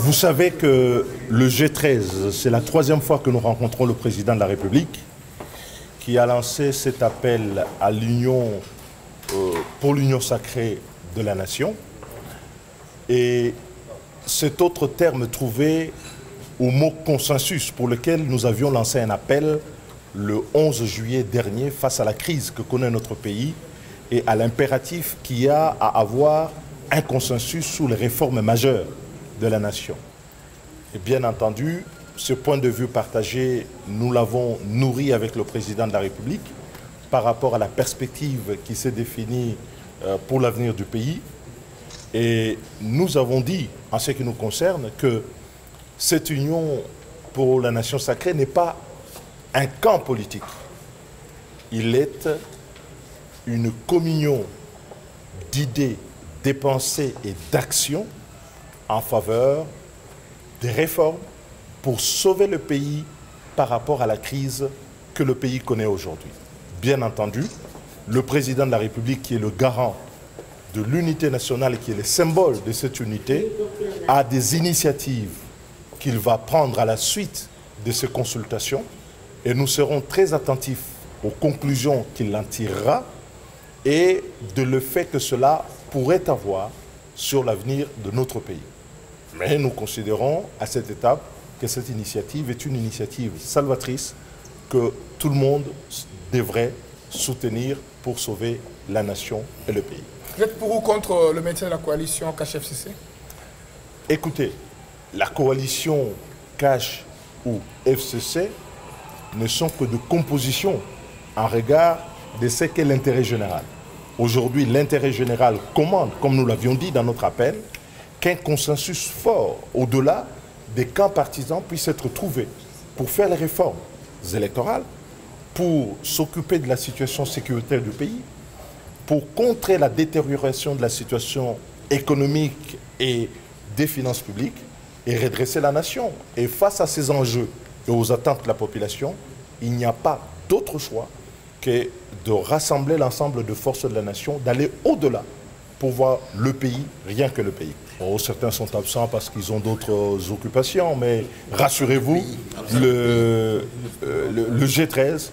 Vous savez que le G13, c'est la troisième fois que nous rencontrons le président de la République qui a lancé cet appel à l'union, pour l'union sacrée de la nation. Et cet autre terme trouvé au mot consensus pour lequel nous avions lancé un appel le 11 juillet dernier face à la crise que connaît notre pays et à l'impératif qu'il y a à avoir un consensus sur les réformes majeures de la nation. Et bien entendu, ce point de vue partagé, nous l'avons nourri avec le président de la République par rapport à la perspective qui s'est définie pour l'avenir du pays. Et nous avons dit, en ce qui nous concerne, que cette union pour la nation sacrée n'est pas un camp politique. Il est une communion d'idées, de pensées et d'actions en faveur des réformes pour sauver le pays par rapport à la crise que le pays connaît aujourd'hui. Bien entendu, le président de la République, qui est le garant de l'unité nationale et qui est le symbole de cette unité, a des initiatives qu'il va prendre à la suite de ces consultations et nous serons très attentifs aux conclusions qu'il en tirera et de l'effet que cela pourrait avoir sur l'avenir de notre pays. Mais nous considérons à cette étape que cette initiative est une initiative salvatrice que tout le monde devrait soutenir pour sauver la nation et le pays. Vous êtes pour ou contre le maintien de la coalition CACH-FCC? Écoutez, la coalition CACH ou FCC ne sont que de composition en regard de ce qu'est l'intérêt général. Aujourd'hui, l'intérêt général commande, comme nous l'avions dit dans notre appel, qu'un consensus fort au-delà des camps partisans puisse être trouvé pour faire les réformes électorales, pour s'occuper de la situation sécuritaire du pays, pour contrer la détérioration de la situation économique et des finances publiques et redresser la nation. Et face à ces enjeux et aux attentes de la population, il n'y a pas d'autre choix que de rassembler l'ensemble de forces de la nation, d'aller au-delà pour voir le pays, rien que le pays. Oh, certains sont absents parce qu'ils ont d'autres occupations, mais rassurez-vous, le G13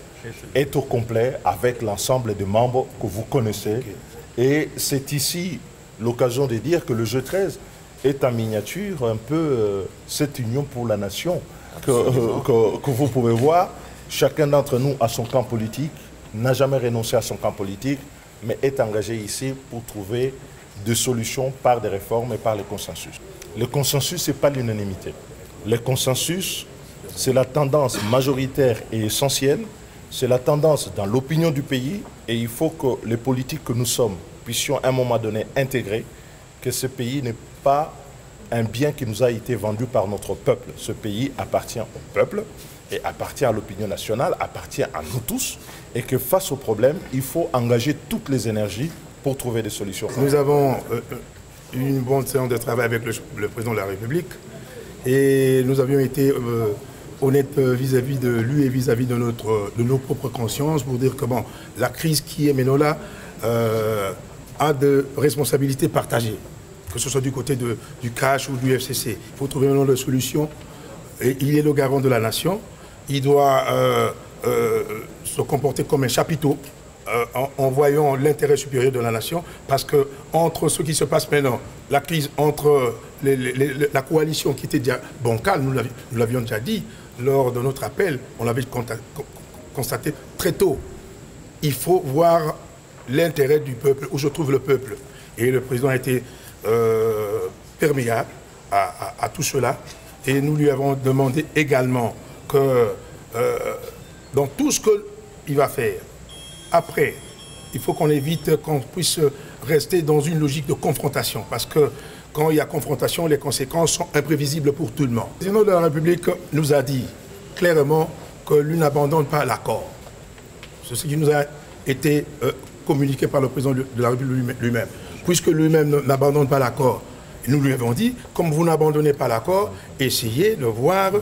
est au complet avec l'ensemble des membres que vous connaissez. Et c'est ici l'occasion de dire que le G13 est en miniature un peu cette union pour la nation que vous pouvez voir. Chacun d'entre nous a son camp politique, n'a jamais renoncé à son camp politique, mais est engagé ici pour trouver des solutions par des réformes et par le consensus. Le consensus, ce n'est pas l'unanimité. Le consensus, c'est la tendance majoritaire et essentielle, c'est la tendance dans l'opinion du pays, et il faut que les politiques que nous sommes puissions à un moment donné intégrer que ce pays n'est pas un bien qui nous a été vendu par notre peuple. Ce pays appartient au peuple et appartient à l'opinion nationale, appartient à nous tous, et que face au problème, il faut engager toutes les énergies pour trouver des solutions. Nous avons eu une bonne séance de travail avec le président de la République et nous avions été honnêtes vis-à-vis de lui et vis-à-vis de nos propres consciences pour dire que bon, la crise qui est maintenant là a de responsabilités partagées, que ce soit du côté du CACH ou du FCC. Il faut trouver maintenant des solutions. Et il est le garant de la nation. Il doit se comporter comme un chapiteau en voyant l'intérêt supérieur de la nation, parce que entre ce qui se passe maintenant, la crise entre la coalition qui était déjà bancale, nous l'avions déjà dit lors de notre appel, on l'avait constaté très tôt. Il faut voir l'intérêt du peuple, où je trouve le peuple. Et le président a été perméable à tout cela. Et nous lui avons demandé également que dans tout ce qu'il va faire, après, il faut qu'on évite qu'on puisse rester dans une logique de confrontation. Parce que quand il y a confrontation, les conséquences sont imprévisibles pour tout le monde. Le président de la République nous a dit clairement que lui n'abandonne pas l'accord. C'est ce qui nous a été communiqué par le président de la République lui-même. Puisque lui-même n'abandonne pas l'accord, nous lui avons dit, comme vous n'abandonnez pas l'accord, essayez de voir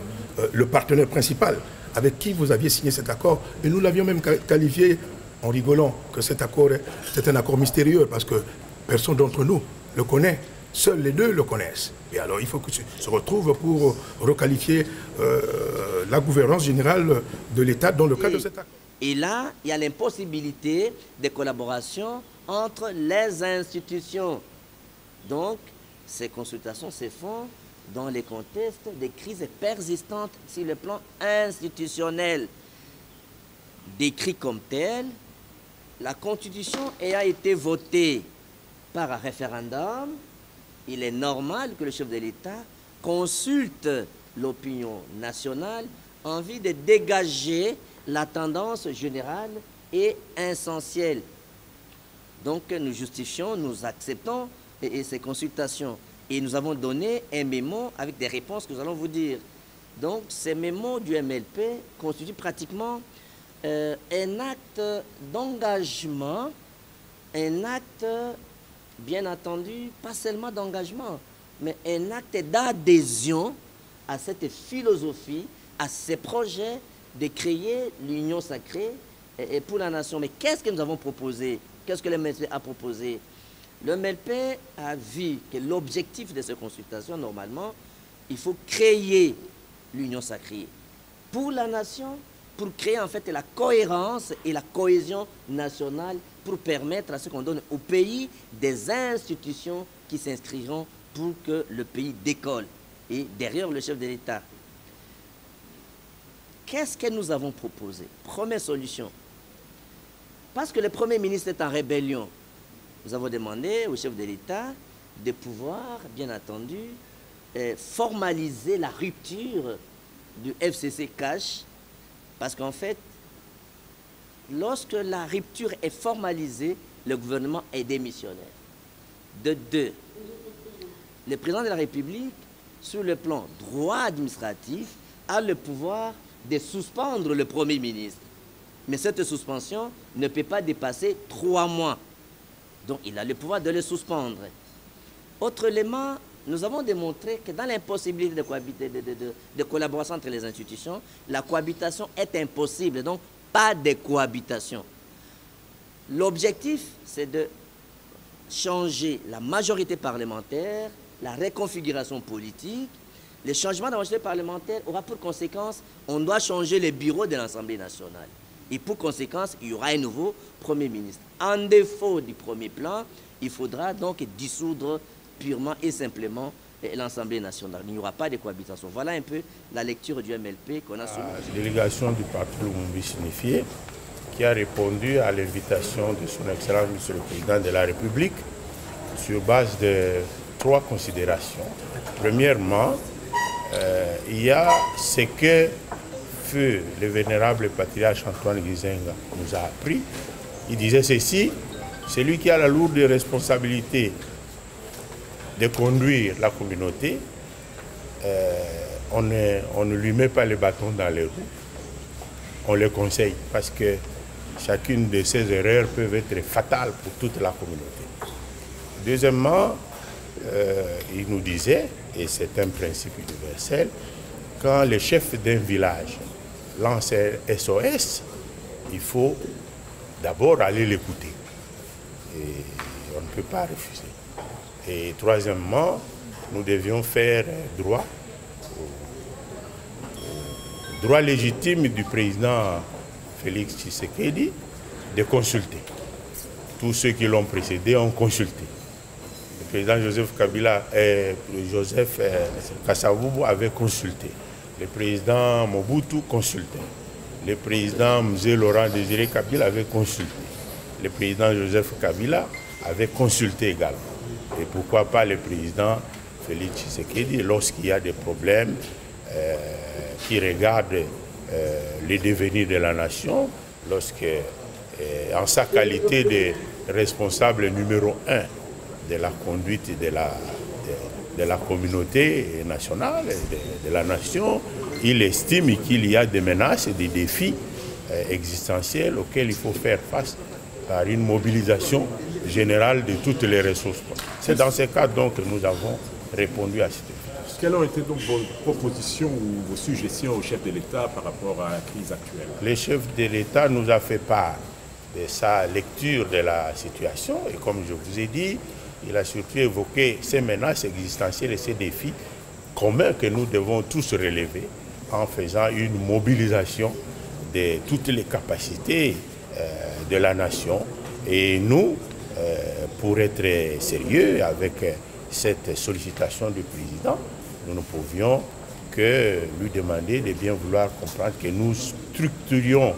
le partenaire principal avec qui vous aviez signé cet accord. Et nous l'avions même qualifié, en rigolant, que cet accord, c'est un accord mystérieux, parce que personne d'entre nous le connaît. Seuls les deux le connaissent. Et alors il faut que se retrouve pour requalifier la gouvernance générale de l'État dans le cadre de cet accord. Et là, il y a l'impossibilité de collaboration entre les institutions. Donc, ces consultations se font dans les contextes des crises persistantes sur le plan institutionnel. Décrit comme tel, la Constitution ayant été votée par un référendum, il est normal que le chef de l'État consulte l'opinion nationale en vue de dégager la tendance générale et essentielle. Donc nous justifions, nous acceptons ces consultations. Et nous avons donné un mémo avec des réponses que nous allons vous dire. Donc ces mémos du MLP constituent pratiquement un acte d'engagement, un acte, bien entendu, pas seulement d'engagement, mais un acte d'adhésion à cette philosophie, à ces projets de créer l'union sacrée pour la nation. Mais qu'est-ce que nous avons proposé? Qu'est-ce que le MLP a proposé? Le MLP a vu que l'objectif de ces consultations, normalement, il faut créer l'union sacrée pour la nation, pour créer en fait la cohérence et la cohésion nationale, pour permettre à ce qu'on donne au pays des institutions qui s'inscriront pour que le pays décolle. Et derrière le chef de l'État, qu'est-ce que nous avons proposé? Première solution. Parce que le Premier ministre est en rébellion, nous avons demandé au chef de l'État de pouvoir, bien entendu, formaliser la rupture du FCC cash. Parce qu'en fait, lorsque la rupture est formalisée, le gouvernement est démissionnaire. De deux, le président de la République, sur le plan droit administratif, a le pouvoir de suspendre le Premier ministre. Mais cette suspension ne peut pas dépasser 3 mois. Donc il a le pouvoir de le suspendre. Autre élément, nous avons démontré que dans l'impossibilité de collaboration entre les institutions, la cohabitation est impossible, donc pas de cohabitation. L'objectif, c'est de changer la majorité parlementaire, la reconfiguration politique. Le changement de la majorité parlementaire aura pour conséquence, on doit changer les bureaux de l'Assemblée nationale. Et pour conséquence, il y aura un nouveau Premier ministre. En défaut du premier plan, il faudra donc dissoudre purement et simplement l'Assemblée nationale. Il n'y aura pas de cohabitation. Voilà un peu la lecture du MLP qu'on a soumise. La délégation du parti Lumumba signifié, qui a répondu à l'invitation de son Excellence Monsieur le Président de la République sur base de 3 considérations. Premièrement, il y a ce que feu le vénérable patriarche Antoine Gizenga nous a appris. Il disait ceci: celui qui a la lourde responsabilité de conduire la communauté, on ne lui met pas le bâton dans les roues, on le conseille, parce que chacune de ces erreurs peut être fatale pour toute la communauté. Deuxièmement, il nous disait, et c'est un principe universel, quand le chef d'un village lance un SOS, il faut d'abord aller l'écouter. Et on ne peut pas refuser. Et troisièmement, nous devions faire droit au droit légitime du président Félix Tshisekedi de consulter. Tous ceux qui l'ont précédé ont consulté. Le président Joseph Kasavubu avait consulté. Le président Mobutu consultait. Le président Mzee Laurent Désiré Kabila avait consulté. Le président Joseph Kabila avait consulté également. Et pourquoi pas le président Félix Tshisekedi lorsqu'il y a des problèmes qui regardent le devenir de la nation, lorsque, en sa qualité de responsable numéro 1 de la conduite de la communauté nationale, de la nation, il estime qu'il y a des menaces et des défis existentiels auxquels il faut faire face par une mobilisation générale de toutes les ressources. C'est dans ce cas donc que nous avons répondu à cette question. Quelles ont été donc vos propositions ou vos suggestions au chef de l'État par rapport à la crise actuelle? Le chef de l'État nous a fait part de sa lecture de la situation et comme je vous ai dit, il a surtout évoqué ces menaces existentielles et ces défis communs que nous devons tous relever en faisant une mobilisation de toutes les capacités de la nation. Et nous, pour être sérieux avec cette sollicitation du président, nous ne pouvions que lui demander de bien vouloir comprendre que nous structurions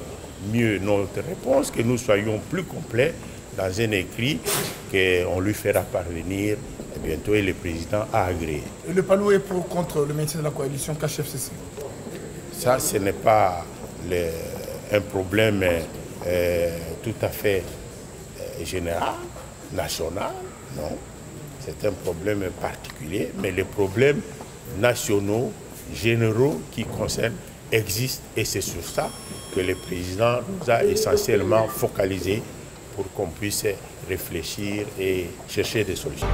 mieux notre réponse, que nous soyons plus complets dans un écrit qu'on lui fera parvenir bientôt et le président a agréé. Et le Palou est pour contre le maintien de la coalition CACH-FCC? Ça, ce n'est pas un problème tout à fait général, national, non. C'est un problème particulier, mais les problèmes nationaux, généraux qui concernent existent et c'est sur ça que le président nous a essentiellement focalisé pour qu'on puisse réfléchir et chercher des solutions.